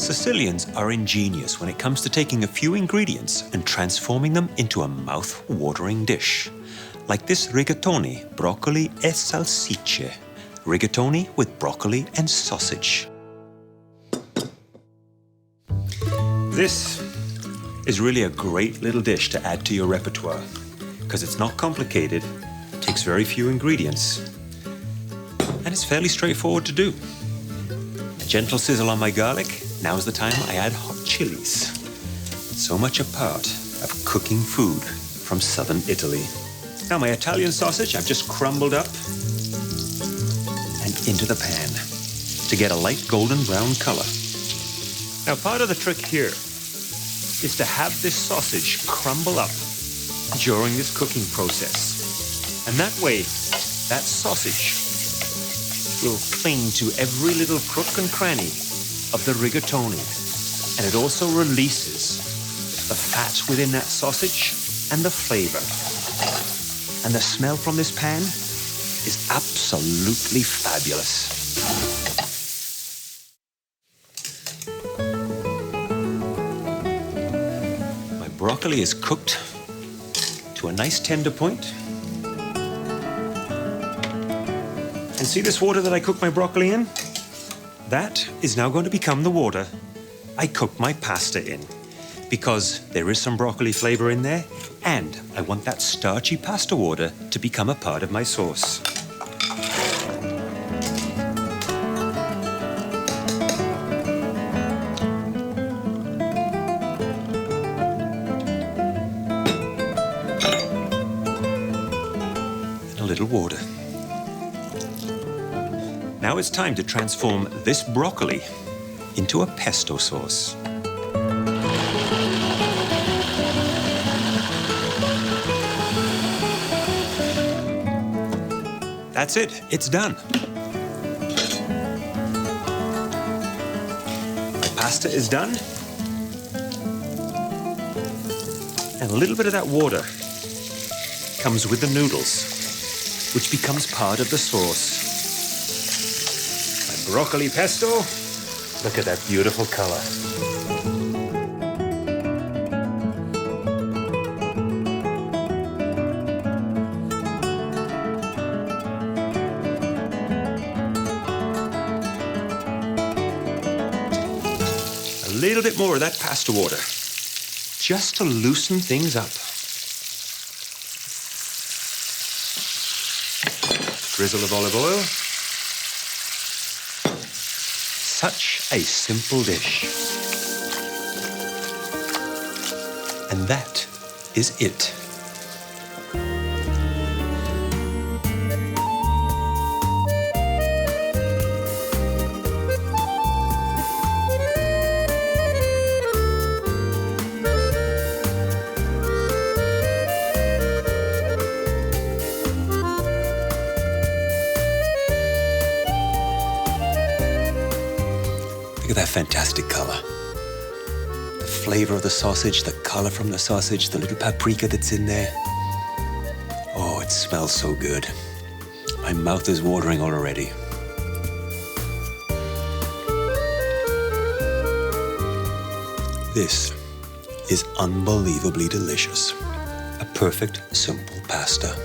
Sicilians are ingenious when it comes to taking a few ingredients and transforming them into a mouth-watering dish. Like this rigatoni, broccoli e salsicce. Rigatoni with broccoli and sausage. This is really a great little dish to add to your repertoire because it's not complicated, takes very few ingredients, and it's fairly straightforward to do. A gentle sizzle on my garlic. Now's the time I add hot chilies. So much a part of cooking food from southern Italy. Now my Italian sausage I've just crumbled up and into the pan to get a light golden brown color. Now part of the trick here is to have this sausage crumble up during this cooking process. And that way, that sausage will cling to every little crook and cranny of the rigatoni. And it also releases the fat within that sausage and the flavor. And the smell from this pan is absolutely fabulous. My broccoli is cooked to a nice tender point. And see this water that I cooked my broccoli in? That is now going to become the water I cook my pasta in, because there is some broccoli flavor in there, and I want that starchy pasta water to become a part of my sauce. And a little water. Now it's time to transform this broccoli into a pesto sauce. That's it, it's done. My pasta is done. And a little bit of that water comes with the noodles, which becomes part of the sauce. Broccoli pesto. Look at that beautiful color. A little bit more of that pasta water, just to loosen things up. Drizzle of olive oil. Such a simple dish. And that is it. Look at that fantastic color. The flavor of the sausage, the color from the sausage, the little paprika that's in there. Oh, it smells so good. My mouth is watering already. This is unbelievably delicious. A perfect, simple pasta.